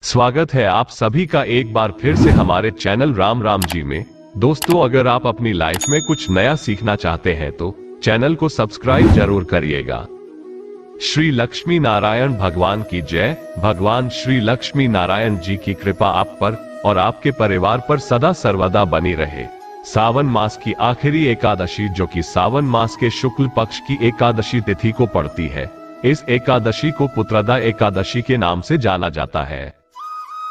स्वागत है आप सभी का एक बार फिर से हमारे चैनल राम राम जी में। दोस्तों, अगर आप अपनी लाइफ में कुछ नया सीखना चाहते हैं तो चैनल को सब्सक्राइब जरूर करिएगा। श्री लक्ष्मी नारायण भगवान की जय। भगवान श्री लक्ष्मी नारायण जी की कृपा आप पर और आपके परिवार पर सदा सर्वदा बनी रहे। सावन मास की आखिरी एकादशी, जो कि सावन मास के शुक्ल पक्ष की एकादशी तिथि को पड़ती है, इस एकादशी को पुत्रदा एकादशी के नाम से जाना जाता है।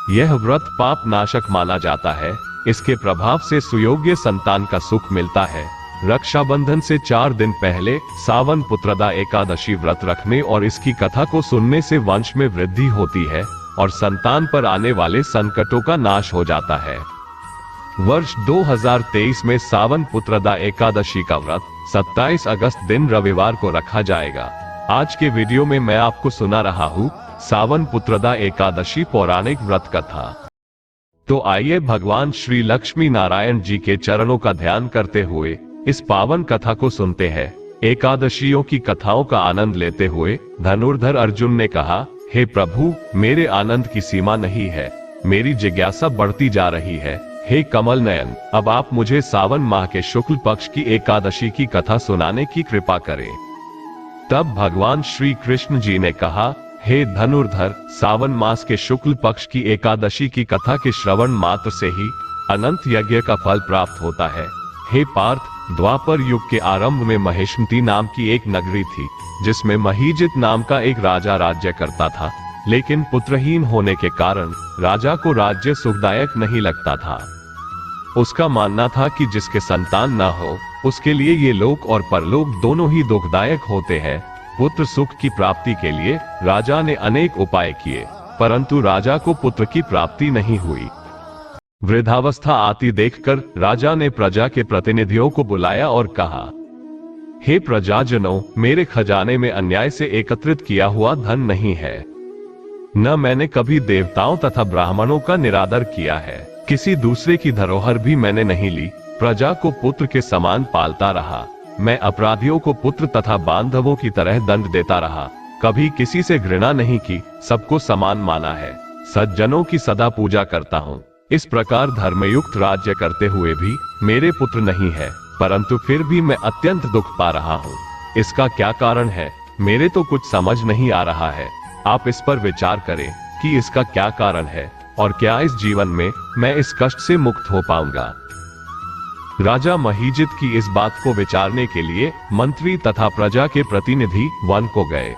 यह व्रत पाप नाशक माना जाता है। इसके प्रभाव से सुयोग्य संतान का सुख मिलता है। रक्षाबंधन से 4 दिन पहले सावन पुत्रदा एकादशी व्रत रखने और इसकी कथा को सुनने से वंश में वृद्धि होती है और संतान पर आने वाले संकटों का नाश हो जाता है। वर्ष 2023 में सावन पुत्रदा एकादशी का व्रत 27 अगस्त दिन रविवार को रखा जाएगा। आज के वीडियो में मैं आपको सुना रहा हूँ सावन पुत्रदा एकादशी पौराणिक व्रत कथा। तो आइए भगवान श्री लक्ष्मी नारायण जी के चरणों का ध्यान करते हुए इस पावन कथा को सुनते हैं। एकादशियों की कथाओं का आनंद लेते हुए धनुर्धर अर्जुन ने कहा, हे प्रभु, मेरे आनंद की सीमा नहीं है, मेरी जिज्ञासा बढ़ती जा रही है। हे कमल नयन, अब आप मुझे सावन माह के शुक्ल पक्ष की एकादशी की कथा सुनाने की कृपा करें। तब भगवान श्री कृष्ण जी ने कहा, हे धनुर्धर, सावन मास के शुक्ल पक्ष की एकादशी की कथा के श्रवण मात्र से ही अनंत यज्ञ का फल प्राप्त होता है। हे पार्थ, द्वापर युग के आरंभ में महेशमती नाम की एक नगरी थी, जिसमें महीजित नाम का एक राजा राज्य करता था। लेकिन पुत्रहीन होने के कारण राजा को राज्य सुखदायक नहीं लगता था। उसका मानना था कि जिसके संतान न हो, उसके लिए ये लोक और परलोक दोनों ही दुखदायक होते हैं। पुत्र सुख की प्राप्ति के लिए राजा ने अनेक उपाय किए, परंतु राजा को पुत्र की प्राप्ति नहीं हुई। वृद्धावस्था आती देखकर राजा ने प्रजा के प्रतिनिधियों को बुलाया और कहा, हे प्रजाजनों, मेरे खजाने में अन्याय से एकत्रित किया हुआ धन नहीं है। न मैंने कभी देवताओं तथा ब्राह्मणों का निरादर किया है। किसी दूसरे की धरोहर भी मैंने नहीं ली। प्रजा को पुत्र के समान पालता रहा। मैं अपराधियों को पुत्र तथा बांधवों की तरह दंड देता रहा। कभी किसी से घृणा नहीं की, सबको समान माना है। सज्जनों की सदा पूजा करता हूँ। इस प्रकार धर्मयुक्त राज्य करते हुए भी मेरे पुत्र नहीं है, परंतु फिर भी मैं अत्यंत दुख पा रहा हूँ। इसका क्या कारण है, मेरे तो कुछ समझ नहीं आ रहा है। आप इस पर विचार करें कि इसका क्या कारण है और क्या इस जीवन में मैं इस कष्ट से मुक्त हो पाऊंगा। राजा महीजित की इस बात को विचारने के लिए मंत्री तथा प्रजा के प्रतिनिधि वन को गए।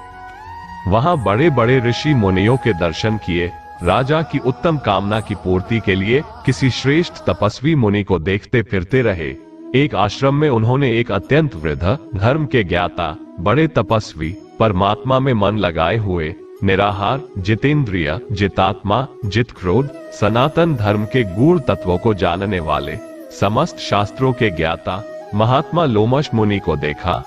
वहां बड़े बड़े ऋषि मुनियों के दर्शन किए। राजा की उत्तम कामना की पूर्ति के लिए किसी श्रेष्ठ तपस्वी मुनि को देखते फिरते रहे। एक आश्रम में उन्होंने एक अत्यंत वृद्ध, धर्म के ज्ञाता, बड़े तपस्वी, परमात्मा में मन लगाए हुए, निराहार, जितेंद्रिय, जितात्मा, जित क्रोध, सनातन धर्म के गूढ़ तत्वों को जानने वाले, समस्त शास्त्रों के ज्ञाता महात्मा लोमश मुनि को देखा।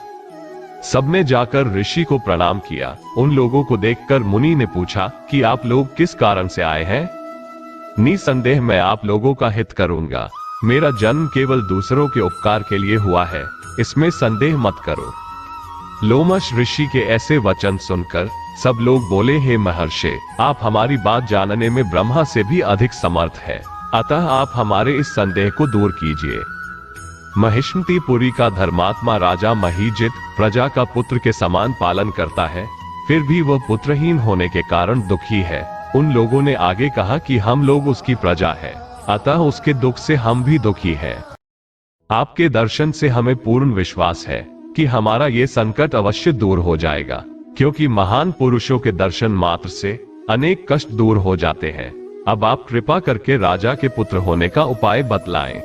सबने जाकर ऋषि को प्रणाम किया। उन लोगों को देखकर मुनि ने पूछा कि आप लोग किस कारण से आए हैं? निसंदेह मैं आप लोगों का हित करूंगा। मेरा जन्म केवल दूसरों के उपकार के लिए हुआ है, इसमें संदेह मत करो। लोमश ऋषि के ऐसे वचन सुनकर सब लोग बोले, हे महर्षि, आप हमारी बात जानने में ब्रह्मा से भी अधिक समर्थ है, अतः आप हमारे इस संदेह को दूर कीजिए। महिष्मतीपुरी का धर्मात्मा राजा महीजित प्रजा का पुत्र के समान पालन करता है, फिर भी वह पुत्रहीन होने के कारण दुखी है। उन लोगों ने आगे कहा कि हम लोग उसकी प्रजा है, अतः उसके दुख से हम भी दुखी है। आपके दर्शन से हमें पूर्ण विश्वास है कि हमारा ये संकट अवश्य दूर हो जाएगा, क्योंकि महान पुरुषों के दर्शन मात्र से अनेक कष्ट दूर हो जाते हैं। अब आप कृपा करके राजा के पुत्र होने का उपाय बतलाएं।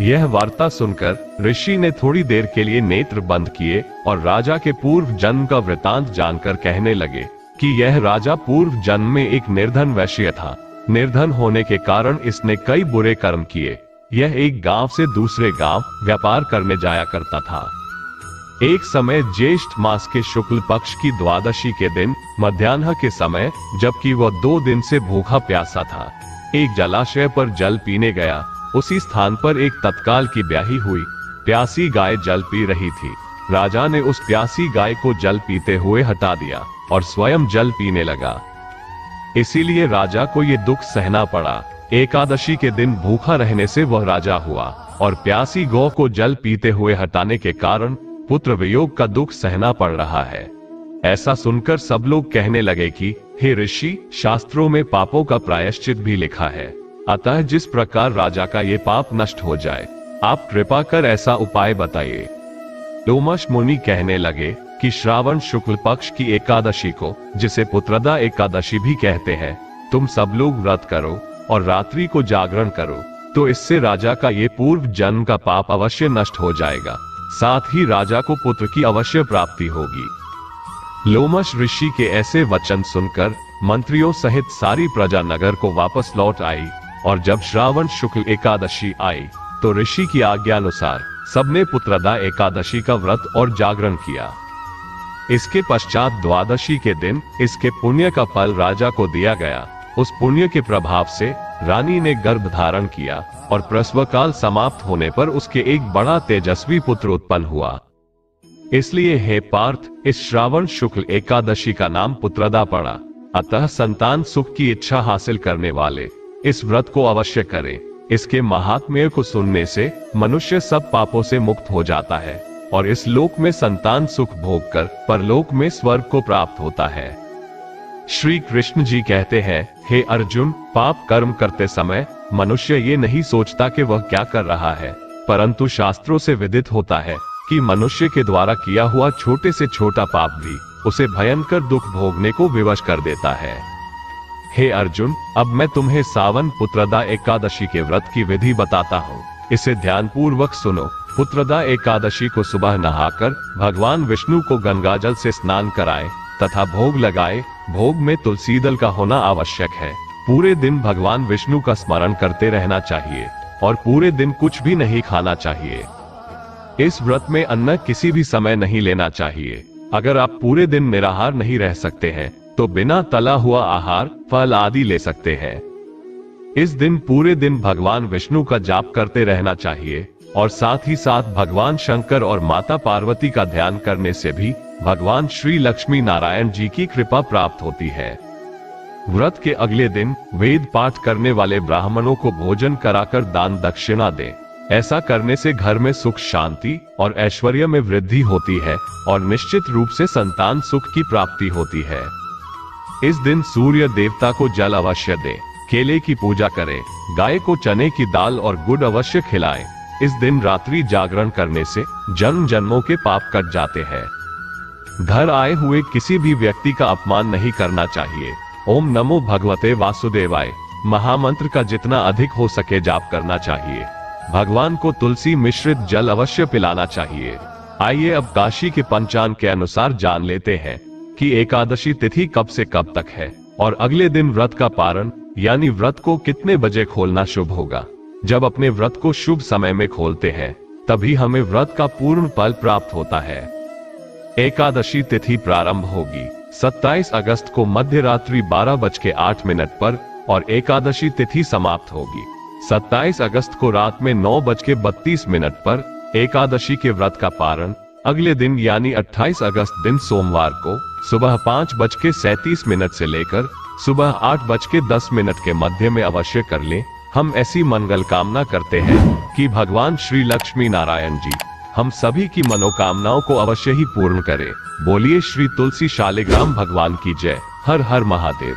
यह वार्ता सुनकर ऋषि ने थोड़ी देर के लिए नेत्र बंद किए और राजा के पूर्व जन्म का वृतांत जानकर कहने लगे कि यह राजा पूर्व जन्म में एक निर्धन वैश्य था। निर्धन होने के कारण इसने कई बुरे कर्म किए। यह एक गांव से दूसरे गांव व्यापार करने जाया करता था। एक समय ज्येष्ठ मास के शुक्ल पक्ष की द्वादशी के दिन मध्याह्न के समय, जबकि वह 2 दिन से भूखा प्यासा था, एक जलाशय पर जल पीने गया। उसी स्थान पर एक तत्काल की ब्याही हुई प्यासी गाय जल पी रही थी। राजा ने उस प्यासी गाय को जल पीते हुए हटा दिया और स्वयं जल पीने लगा। इसीलिए राजा को ये दुख सहना पड़ा। एकादशी के दिन भूखा रहने से वह राजा हुआ और प्यासी गौ को जल पीते हुए हटाने के कारण पुत्र वियोग का दुख सहना पड़ रहा है। ऐसा सुनकर सब लोग कहने लगे कि हे ऋषि, शास्त्रों में पापों का प्रायश्चित भी लिखा है, अतः जिस प्रकार राजा का ये पाप नष्ट हो जाए, आप कृपा कर ऐसा उपाय बताइए। लोमश मुनि कहने लगे कि श्रावण शुक्ल पक्ष की एकादशी को, जिसे पुत्रदा एकादशी भी कहते हैं, तुम सब लोग व्रत करो और रात्रि को जागरण करो, तो इससे राजा का ये पूर्व जन्म का पाप अवश्य नष्ट हो जाएगा, साथ ही राजा को पुत्र की अवश्य प्राप्ति होगी। लोमश ऋषि के ऐसे वचन सुनकर मंत्रियों सहित सारी प्रजा नगर को वापस लौट आई और जब श्रावण शुक्ल एकादशी आई तो ऋषि की आज्ञानुसार सबने पुत्रदा एकादशी का व्रत और जागरण किया। इसके पश्चात द्वादशी के दिन इसके पुण्य का फल राजा को दिया गया। उस पुण्य के प्रभाव से रानी ने गर्भ धारण किया और प्रसव काल समाप्त होने पर उसके एक बड़ा तेजस्वी पुत्र उत्पन्न हुआ। इसलिए हे पार्थ, इस श्रावण शुक्ल एकादशी का नाम पुत्रदा पड़ा। अतः संतान सुख की इच्छा हासिल करने वाले इस व्रत को अवश्य करें। इसके महात्म्य को सुनने से मनुष्य सब पापों से मुक्त हो जाता है और इस लोक में संतान सुख भोग कर परलोक में स्वर्ग को प्राप्त होता है। श्री कृष्ण जी कहते हैं, हे अर्जुन, पाप कर्म करते समय मनुष्य ये नहीं सोचता कि वह क्या कर रहा है, परंतु शास्त्रों से विदित होता है कि मनुष्य के द्वारा किया हुआ छोटे से छोटा पाप भी उसे भयंकर दुख भोगने को विवश कर देता है। हे अर्जुन, अब मैं तुम्हें सावन पुत्रदा एकादशी के व्रत की विधि बताता हूँ, इसे ध्यानपूर्वक सुनो। पुत्रदा एकादशी को सुबह नहाकर भगवान विष्णु को गंगाजल से स्नान कराएं तथा भोग लगाएं। भोग में तुलसी दल का होना आवश्यक है। पूरे दिन भगवान विष्णु का स्मरण करते रहना चाहिए और पूरे दिन कुछ भी नहीं खाना चाहिए। इस व्रत में अन्न किसी भी समय नहीं लेना चाहिए। अगर आप पूरे दिन निराहार नहीं रह सकते हैं तो बिना तला हुआ आहार, फल आदि ले सकते हैं। इस दिन पूरे दिन भगवान विष्णु का जाप करते रहना चाहिए और साथ ही साथ भगवान शंकर और माता पार्वती का ध्यान करने से भी भगवान श्री लक्ष्मी नारायण जी की कृपा प्राप्त होती है। व्रत के अगले दिन वेद पाठ करने वाले ब्राह्मणों को भोजन कराकर दान दक्षिणा दें। ऐसा करने से घर में सुख शांति और ऐश्वर्य में वृद्धि होती है और निश्चित रूप से संतान सुख की प्राप्ति होती है। इस दिन सूर्य देवता को जल अवश्य दें, केले की पूजा करें, गाय को चने की दाल और गुड़ अवश्य खिलाएं। इस दिन रात्रि जागरण करने से जन्म जन्मों के पाप कट जाते हैं। घर आए हुए किसी भी व्यक्ति का अपमान नहीं करना चाहिए। ओम नमो भगवते वासुदेवाय महामंत्र का जितना अधिक हो सके जाप करना चाहिए। भगवान को तुलसी मिश्रित जल अवश्य पिलाना चाहिए। आइए अब काशी के पंचांग के अनुसार जान लेते हैं कि एकादशी तिथि कब से कब तक है और अगले दिन व्रत का पारण यानी व्रत को कितने बजे खोलना शुभ होगा। जब अपने व्रत को शुभ समय में खोलते हैं तभी हमें व्रत का पूर्ण फल प्राप्त होता है। एकादशी तिथि प्रारंभ होगी 27 अगस्त को मध्य रात्रि 12:08 पर और एकादशी तिथि समाप्त होगी 27 अगस्त को रात में 9:32 पर। एकादशी के व्रत का पारण अगले दिन यानी 28 अगस्त दिन सोमवार को सुबह 5:37 से लेकर सुबह 8:10 के मध्य में अवश्य कर लें। हम ऐसी मंगल कामना करते हैं कि भगवान श्री लक्ष्मी नारायण जी हम सभी की मनोकामनाओं को अवश्य ही पूर्ण करें। बोलिए श्री तुलसी शालिग्राम भगवान की जय। हर हर महादेव।